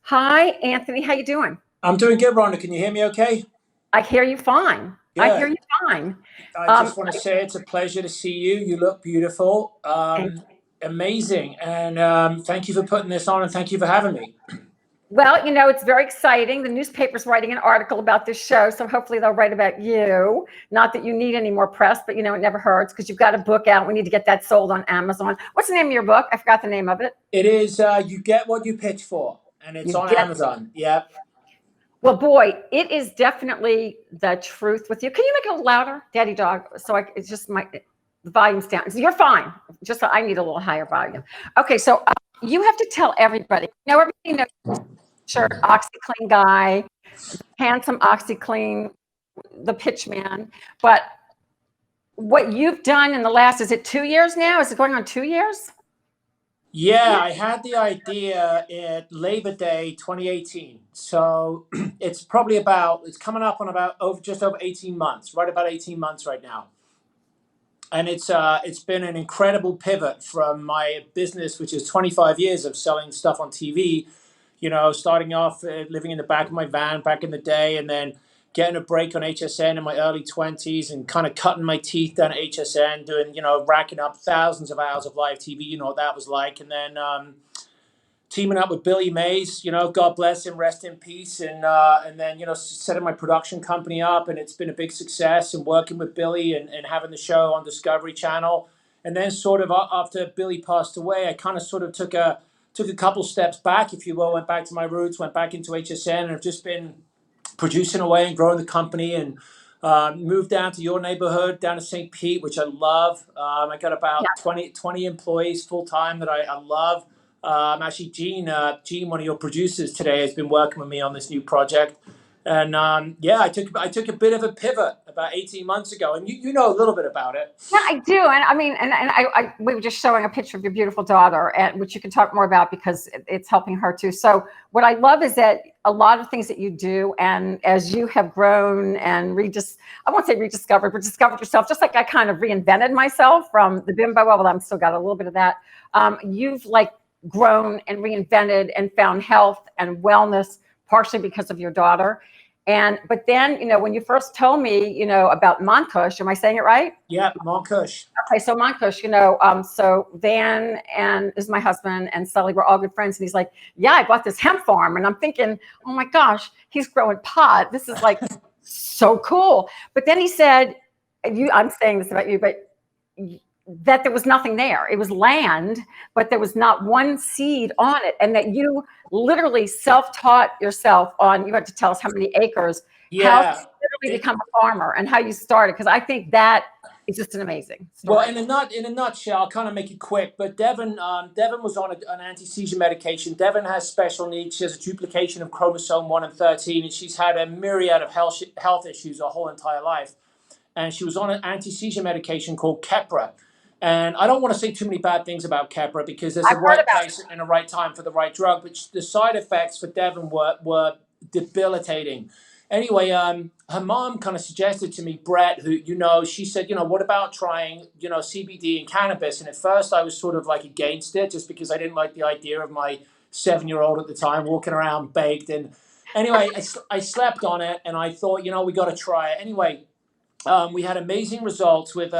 Hi, Anthony. How you doing? I'm doing good, Rhonda. Can you hear me okay? I hear you fine. I hear Good. you fine. I Um, just want to say it's a pleasure to see you. You look beautiful. and- Amazing. And thank you for putting this on and thank you for having me. well, it's very exciting. The newspaper's writing an article about this show, so hopefully they'll write about you. Not that you need any more press, but it never hurts because you've got a book out. We need to get that sold on Amazon. What's the name of your book? I forgot the name of it. It is You Get What You Pitch For, and it's You on get. Amazon. Yep. Well, boy, it is definitely the truth with you. Can you make it a little louder, Daddy Dog? It's just the volume's down. So you're fine. Just I need a little higher volume. Okay, so you have to tell everybody. Everybody knows shirt, OxyClean guy, handsome OxyClean, the pitch man. But what you've done in the last, is it 2 years now? Is it going on 2 years? Yeah, I had the idea at Labor Day 2018. So it's coming up on about just over 18 months, right about 18 months right now. And it's been an incredible pivot from my business, which is 25 years of selling stuff on TV. Starting off living in the back of my van back in the day, and then getting a break on HSN in my early 20s, and kind of cutting my teeth down at HSN, doing racking up thousands of hours of live TV. You know what that was like, and then teaming up with Billy Mays, God bless him, rest in peace, and then setting my production company up, and it's been a big success. And working with Billy and having the show on Discovery Channel, and then sort of after Billy passed away, I kind of sort of took a couple steps back, if you will, went back to my roots, went back into HSN, and have just been producing away and growing the company, and moved down to your neighborhood, down to St. Pete, which I love. I got about 20 employees full time that I love. Actually, Gene, one of your producers today, has been working with me on this new project, and yeah, I took a bit of a pivot about 18 months ago, and you know a little bit about it. Yeah, I do. And I mean, and we were just showing a picture of your beautiful daughter, and which you can talk more about because it's helping her too. So what I love is that a lot of things that you do, and as you have grown and I won't say rediscovered, but discovered yourself, just like I kind of reinvented myself from the bimbo. Well, I'm still got a little bit of that. You've like grown and reinvented and found health and wellness partially because of your daughter. But then, when you first told me, about MONTKUSH, am I saying it right? Yeah, MONTKUSH. Okay, so MONTKUSH, so Van and is my husband and Sully were all good friends. And he's like, yeah, I bought this hemp farm. And I'm thinking, oh my gosh, he's growing pot. This is like so cool. But then he said, I'm saying this about you, but that there was nothing there. It was land, but there was not one seed on it. And that you literally self-taught yourself you had to tell us how many acres, how to literally become a farmer and how you started. Because I think that is just an amazing story. Well, in a nutshell, I'll kind of make it quick. But Devon was on an anti-seizure medication. Devon has special needs. She has a duplication of chromosome 1 and 13, and she's had a myriad of health issues her whole entire life. And she was on an anti-seizure medication called Keppra. And I don't want to say too many bad things about Keppra because there's a right place and a right time for the right drug. But the side effects for Devon were debilitating. Anyway, her mom kind of suggested to me, Brett, who, she said, what about trying, CBD and cannabis? And at first I was sort of like against it just because I didn't like the idea of my 7-year-old at the time walking around baked. And anyway, I slept on it and I thought, we got to try it. Anyway, we had amazing results with,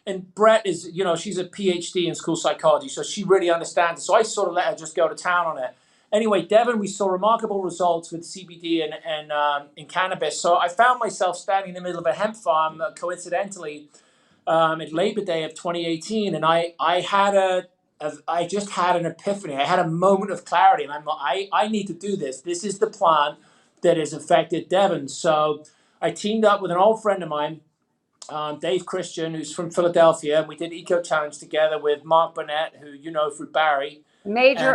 and Brett is, she's a PhD in school psychology, so she really understands it. So I sort of let her just go to town on it. Anyway, Devon, we saw remarkable results with CBD and cannabis. So I found myself standing in the middle of a hemp farm, coincidentally, at Labor Day of 2018, and I just had an epiphany. I had a moment of clarity, and I'm like, I need to do this. This is the plan that has affected Devon. So I teamed up with an old friend of mine, Dave Christian, who's from Philadelphia, and we did Eco Challenge together with Mark Burnett, who you know through Barry. Major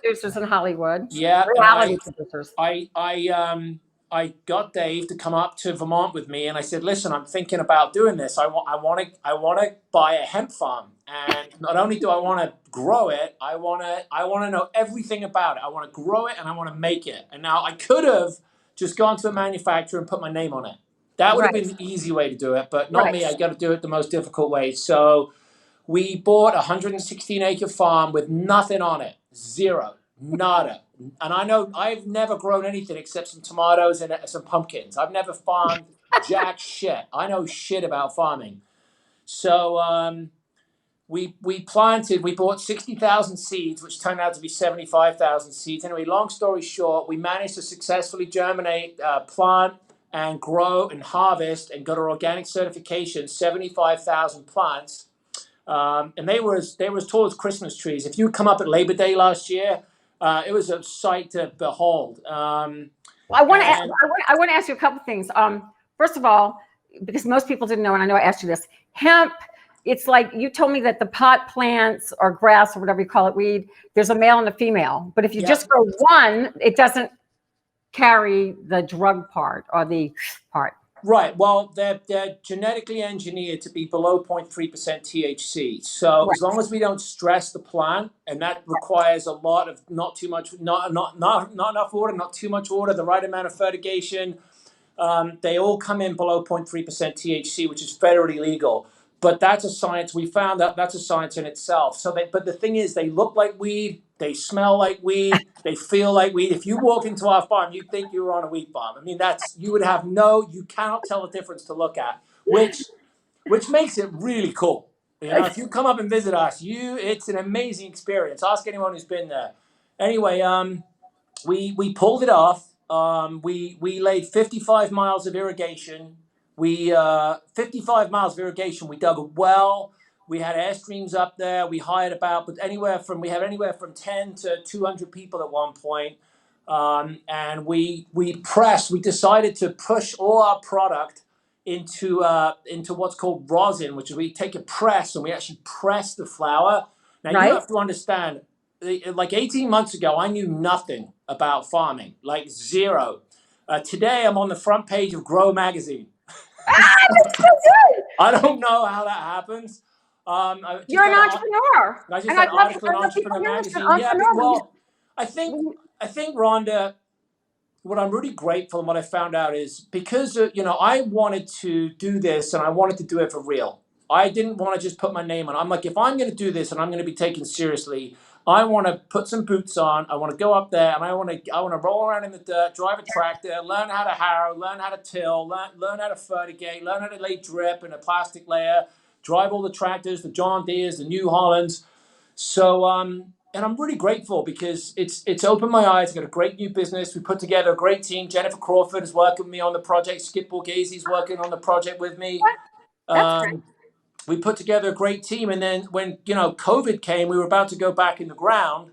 producers in Hollywood. Yeah, reality producers. I got Dave to come up to Vermont with me, and I said, "Listen, I'm thinking about doing this. I want to buy a hemp farm, and not only do I want to grow it, I want to know everything about it. I want to grow it, and I want to make it. And now I could have just gone to a manufacturer and put my name on it. That would have been the easy way to do it, but not me. I got to do it the most difficult way. So we bought a 116-acre farm with nothing on it, zero. Nada. And I know I've never grown anything except some tomatoes and some pumpkins. I've never farmed jack shit. I know shit about farming. So we bought 60,000 seeds, which turned out to be 75,000 seeds. Anyway, long story short, we managed to successfully germinate, plant, and grow and harvest and got our organic certification, 75,000 plants. And they were as tall as Christmas trees. If you come up at Labor Day last year, it was a sight to behold. I want to ask you a couple things. First of all, because most people didn't know, and I know I asked you this, hemp. It's like you told me that the pot plants or grass or whatever you call it, weed, there's a male and a female. But if you just grow one, it doesn't carry the drug part or the part. Right. Well, they're genetically engineered to be below 0.3% THC. So as long as we don't stress the plant, and that requires a lot of not enough water, not too much water, the right amount of fertigation, they all come in below 0.3% THC, which is federally legal. But that's a science. We found that that's a science in itself. But the thing is, they look like weed, they smell like weed, they feel like weed. If you walk into our farm, you'd think you were on a weed farm. I mean, you cannot tell the difference to look at, which makes it really cool. You know, if you come up and visit us, it's an amazing experience. Ask anyone who's been there. Anyway, we pulled it off. We laid 55 miles of irrigation. 55 miles of irrigation. We dug a well. We had airstreams up there. We hired anywhere from 10 to 200 people at one point. And we decided to push all our product into what's called rosin, which is we take a press and we actually press the flower. Now you have to understand, like 18 months ago, I knew nothing about farming, like zero. Today I'm on the front page of Grow magazine. That's so good. I don't know how that happens. You're an entrepreneur. I just had an article in Entrepreneur Magazine. Yeah, well, I think Rhonda, what I'm really grateful and what I found out is because I wanted to do this and I wanted to do it for real. I didn't want to just put my name on. I'm like, if I'm going to do this and I'm going to be taken seriously, I want to put some boots on. I want to go up there and I want to roll around in the dirt, drive a tractor, learn how to harrow, learn how to till, learn how to fertigate, learn how to lay drip in a plastic layer, drive all the tractors, the John Deeres, the New Hollands. So, and I'm really grateful because it's opened my eyes. I've got a great new business. We put together a great team. Jennifer Crawford is working with me on the project. Skip Borghese is working on the project with me. That's great. We put together a great team, and then when COVID came, we were about to go back in the ground,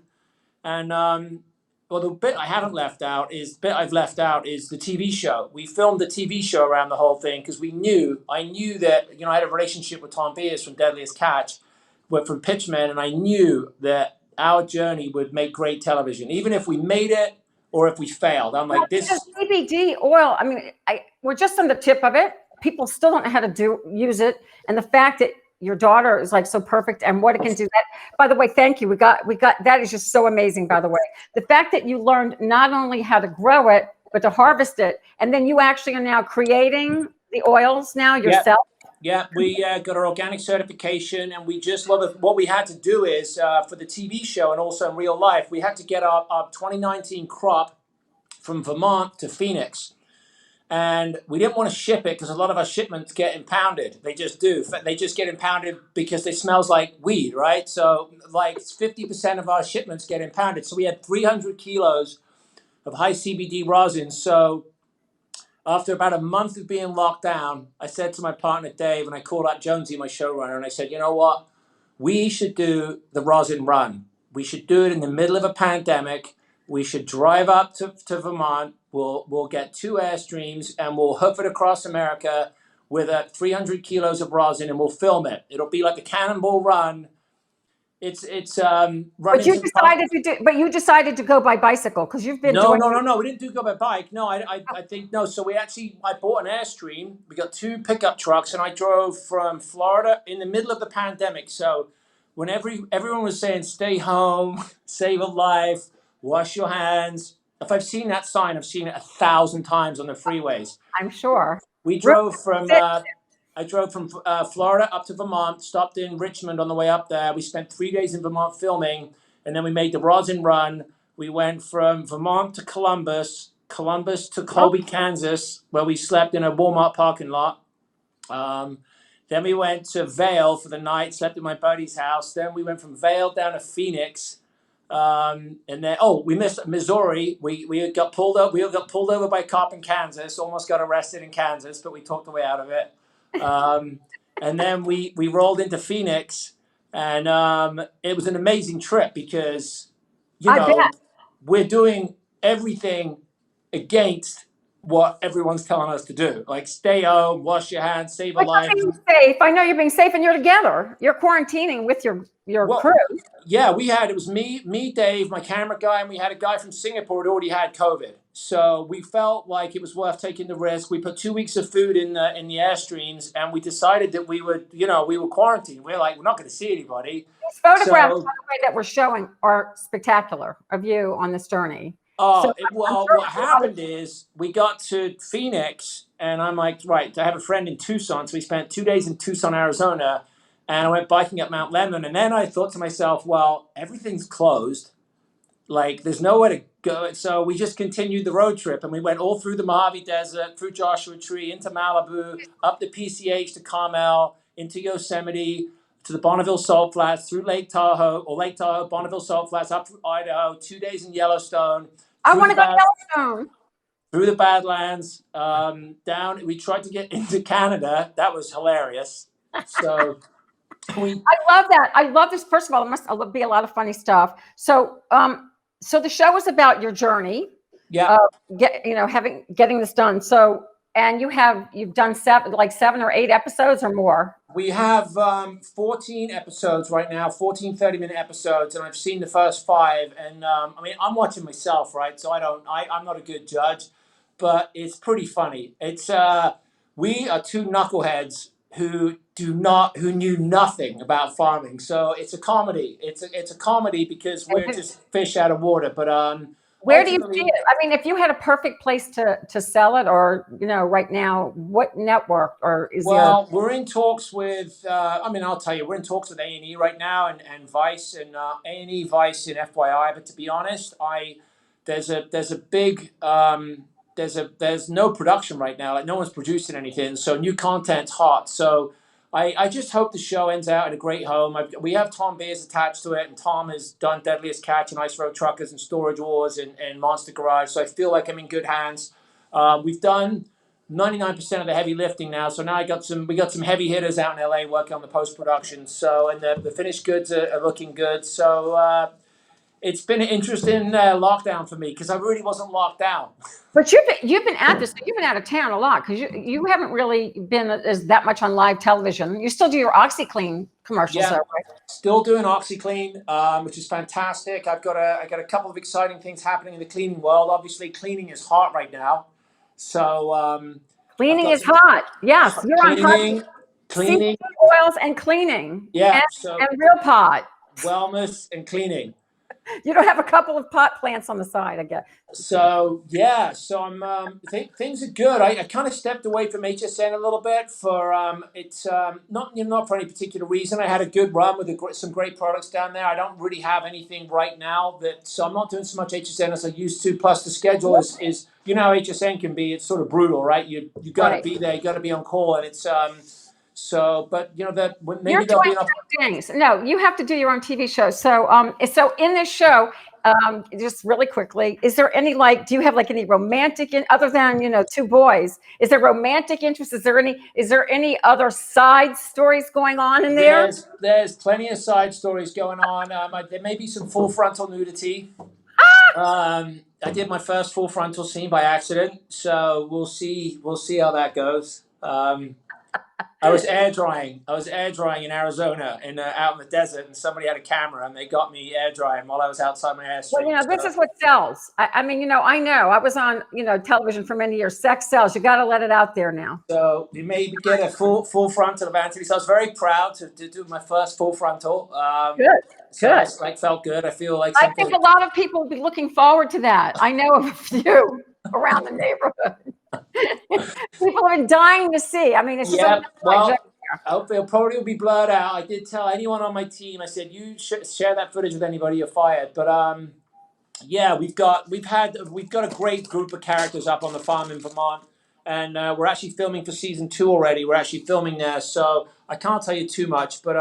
and the bit I've left out is the TV show. We filmed the TV show around the whole thing because I knew that I had a relationship with Tom Beers from Deadliest Catch, from Pitchman, and I knew that our journey would make great television, even if we made it or if we failed. I'm like this. CBD oil. I mean, we're just on the tip of it. People still don't know how to use it, and the fact that your daughter is like so perfect and what it can do. That, by the way, thank you. We got that is just so amazing. By the way, the fact that you learned not only how to grow it but to harvest it, and then you actually are now creating the oils now yourself. Yeah, we got our organic certification, and we just what we had to do is for the TV show and also in real life, we had to get our 2019 crop from Vermont to Phoenix. And we didn't want to ship it because a lot of our shipments get impounded. They just do. They just get impounded because it smells like weed, right? So like 50% of our shipments get impounded. So we had 300 kilos of high CBD rosin. So after about a month of being locked down, I said to my partner, Dave, and I called out Jonesy, my showrunner, and I said, you know what? We should do the rosin run. We should do it in the middle of a pandemic. We should drive up to Vermont. We'll get 2 airstreams and we'll hoof it across America with 300 kilos of rosin and we'll film it. It'll be like a cannonball run. It's running. But you decided to go by bicycle because you've been No. We didn't go by bike. No, I think no. So I bought an airstream. We got 2 pickup trucks and I drove from Florida in the middle of the pandemic. So when everyone was saying stay home, save a life, wash your hands. If I've seen that sign, I've seen it 1,000 times on the freeways. I'm sure. We drove from. I drove from Florida up to Vermont. Stopped in Richmond on the way up there. We spent 3 days in Vermont filming, and then we made the rosin run. We went from Vermont to Columbus, Columbus to Oh, Colby, Kansas, where we slept in a Walmart parking lot. Then we went to Vail for the night, slept at my buddy's house. Then we went from Vail down to Phoenix. And then, we missed Missouri. We got pulled up. We got pulled over by a cop in Kansas. Almost got arrested in Kansas, but we talked the way out of it. And then we rolled into Phoenix, and it was an amazing trip because, I bet. we're doing everything against what everyone's telling us to do. Like stay home, wash your hands, save a But life. you're being safe. I know you're being safe, and you're together. You're quarantining with your Well, crew. yeah, it was me, Dave, my camera guy, and we had a guy from Singapore who already had COVID. So we felt like it was worth taking the risk. We put 2 weeks of food in the Airstreams, and we decided that we were quarantined. We're like, we're not going to see anybody. These photographs, So, by the way, that we're showing are spectacular of you on this journey. oh, So what happened is we got to Phoenix, and I'm like, right, I have a friend in Tucson, so we spent 2 days in Tucson, Arizona, and I went biking up Mount Lemmon, and then I thought to myself, well, everything's closed. Like, there's nowhere to go. So we just continued the road trip, and we went all through the Mojave Desert, through Joshua Tree, into Malibu, up the PCH to Carmel, into Yosemite, to the Bonneville Salt Flats, through Lake Tahoe, Bonneville Salt Flats, up through Idaho, 2 days in Yellowstone, I want to go to Yellowstone. through the Badlands, down. We tried to get into Canada. That was hilarious. So I love that. I love this. First of all, it must be a lot of funny stuff. So, so the show is about your journey. yeah. Getting this done. So, and you've done 7 or 8 episodes or more. We have 14 episodes right now, 14 30-minute episodes, and I've seen the first 5. And I'm watching myself, right? So I'm not a good judge, but it's pretty funny. It's we are 2 knuckleheads who knew nothing about farming. So it's a comedy. It's a comedy because we're just fish out of water. But where do you see it? I mean, if you had a perfect place to sell it, or right now, what network or is Well, we're in talks with. I'll tell you, we're in talks with A&E right now, and Vice, and A&E, Vice, and FYI. But to be honest, there's a big there's no production right now. Like no one's producing anything, so new content's hot. So I just hope the show ends out at a great home. We have Tom Beers attached to it, and Tom has done Deadliest Catch and Ice Road Truckers and Storage Wars and Monster Garage. So I feel like I'm in good hands. We've done 99% of the heavy lifting now. So now we got some heavy hitters out in LA working on the post production. So and the finished goods are looking good. So it's been an interesting lockdown for me because I really wasn't locked down. But you've been at this. You've been out of town a lot because you haven't really been as that much on live television. You still do your OxyClean commercials, though, right? Still doing OxyClean, which is fantastic. I got a couple of exciting things happening in the cleaning world. Obviously, cleaning is hot right now. So cleaning is hot. Yes, you're on cleaning, seafood oils and cleaning. Yeah, and Real Pot. Wellness and cleaning. You don't have a couple of pot plants on the side, I guess. So yeah, so I'm things are good. I kind of stepped away from HSN a little bit for it's not for any particular reason. I had a good run with some great products down there. I don't really have anything right now so I'm not doing so much HSN as I used to. Plus the schedule is how HSN can be. It's sort of brutal, right? You got to be there. You got to be on call, and it's So, but that maybe there'll be enough things. No, you have to do your own TV show. So, so in this show, just really quickly, is there any do you have any romantic other than 2 boys? Is there romantic interest? Is there any other side stories going on in there? There's plenty of side stories going on. There may be some full frontal nudity. I did my first full frontal scene by accident, so we'll see how that goes. I was air drying in Arizona out in the desert, and somebody had a camera, and they got me air drying while I was outside my Airstream. Well, this is what sells. I mean, I know. I was on, television for many years. Sex sells. You got to let it out there now. So you may get a full frontal of Anthony. So I was very proud to do my first full frontal. Good. So I felt good. I feel like I think a lot of people will be looking forward to that. I know of a few around the neighborhood. People have been dying to see. I mean, it's I hope it'll probably be blurred out. I did tell anyone on my team. I said, "You share that footage with anybody, you're fired." But Yeah, we've got a great group of characters up on the farm in Vermont, and we're actually filming for season 2 already. We're actually filming there, so I can't tell you too much, but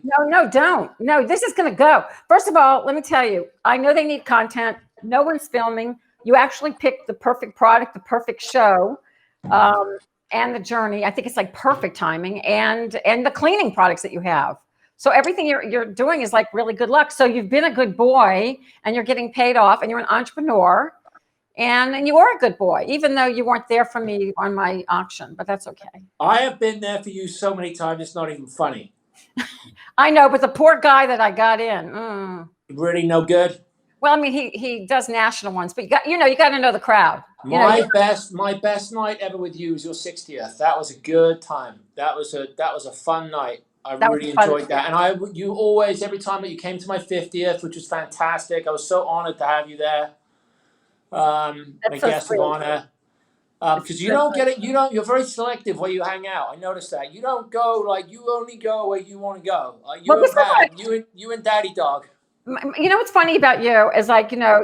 No, don't. No, this is going to go. First of all, let me tell you, I know they need content. No one's filming. You actually picked the perfect product, the perfect show, and the journey. I think it's like perfect timing, and the cleaning products that you have. So everything you're doing is like really good luck. So you've been a good boy, and you're getting paid off, and you're an entrepreneur, and you are a good boy, even though you weren't there for me on my auction. But that's okay. I have been there for you so many times. It's not even funny. I know, but the poor guy that I got in, Really no good. well, I mean, he does national ones, but you got to know the crowd. My best night ever with you was your 60th. That was a good time. That was a fun night. I really enjoyed that. And you always, every time that you came to my 50th, which was fantastic. I was so honored to have you there. A guest of honor. Because you don't get it. You're very selective where you hang out. I noticed that. You don't go you only go where you want to go. You and Daddy Dog. You know what's funny about you is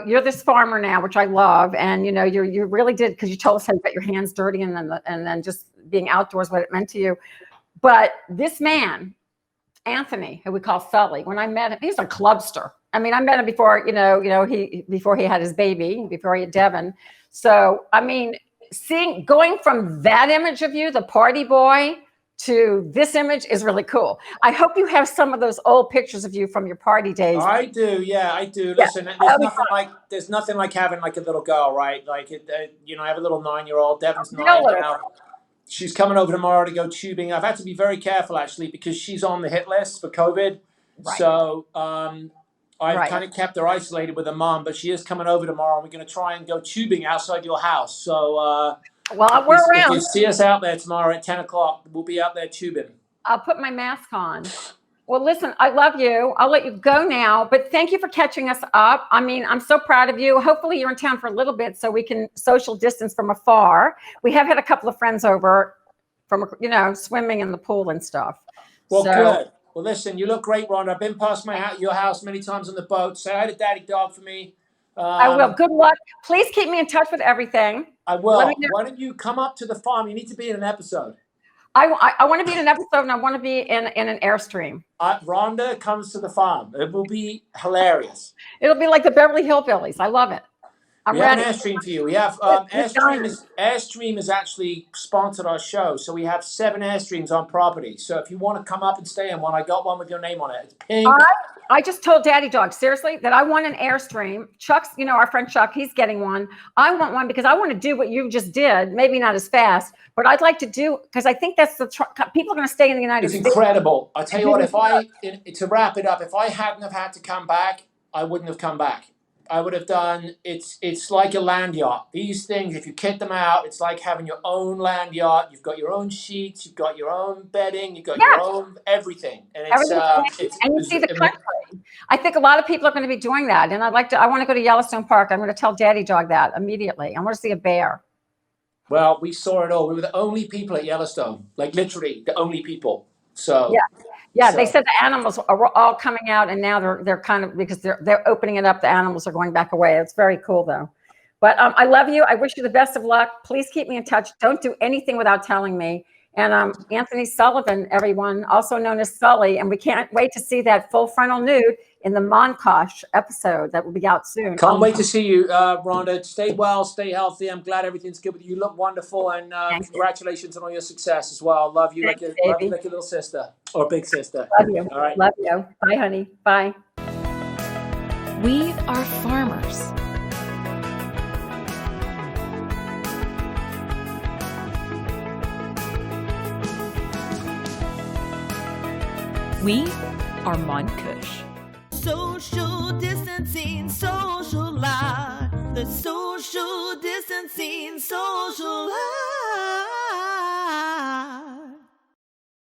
you're this farmer now, which I love, and you really did, because you told us how you got your hands dirty, and then just being outdoors, what it meant to you. But this man, Anthony, who we call Sully, when I met him, he's a clubster. I mean, I met him before before he had his baby, before he had Devin. So I mean, going from that image of you, the party boy, to this image is really cool. I hope you have some of those old pictures of you from your party days. I do, yeah, I do. Listen, there's nothing like having a little girl, right? I have a little 9-year-old. Devon's 9 now. She's coming over tomorrow to go tubing. I've had to be very careful actually, because she's on the hit list for COVID. Right. So I've kind of kept her isolated with her mom, but she is coming over tomorrow, and we're going to try and go tubing outside your house. So we're around. If you see us out there tomorrow at 10 o'clock, we'll be out there tubing. I'll put my mask on. Well, listen, I love you. I'll let you go now, but thank you for catching us up. I mean, I'm so proud of you. Hopefully you're in town for a little bit so we can social distance from afar. We have had a couple of friends over from, swimming in the pool and stuff. Well, good. Well, listen, you look great, Rhonda. I've been past your house many times on the boat. Say hi to Daddy Dog for me. I will. Good luck. Please keep me in touch with everything. I will. Why don't you come up to the farm? You need to be in an episode. I want to be in an episode, and I want to be in an Airstream. Rhonda comes to the farm. It will be hilarious. It'll be like the Beverly Hillbillies. I love it. We have an Airstream for you. We have Airstream has actually sponsored our show, so we have 7 Airstreams on property. So if you want to come up and stay in one, I got one with your name on it. It's pink. I just told Daddy Dog, seriously, that I want an Airstream. Chuck's, our friend Chuck, he's getting one. I want one because I want to do what you just did. Maybe not as fast, but I'd like to do, because I think that's people are going to stay in the United States. It's incredible. I'll tell you what, to wrap it up, if I hadn't have had to come back, I wouldn't have come back. I would have done, it's like a land yacht. These things, if you kit them out, it's like having your own land yacht. You've got your own sheets, you've got your own bedding, you've got your own everything. And and you see the country. I think a lot of people are going to be doing that. And I want to go to Yellowstone Park. I'm going to tell Daddy Dog that immediately. I want to see a bear. Well, we saw it all. We were the only people at Yellowstone, like literally the only people. So yeah, they said the animals are all coming out, and now they're kind of, because they're opening it up. The animals are going back away. It's very cool though. But I love you. I wish you the best of luck. Please keep me in touch. Don't do anything without telling me. And Anthony Sullivan, everyone, also known as Sully, and we can't wait to see that full frontal nude in the MONTKUSH episode that will be out soon. Can't wait to see you, Rhonda. Stay well, stay healthy. I'm glad everything's good with you. You look wonderful, and congratulations on all your success as well. Love you, like your little sister or big sister. Love you. All right. Love you. Bye, honey. Bye. We are farmers. We are MONTKUSH. Social distancing, social life. The social distancing, social life.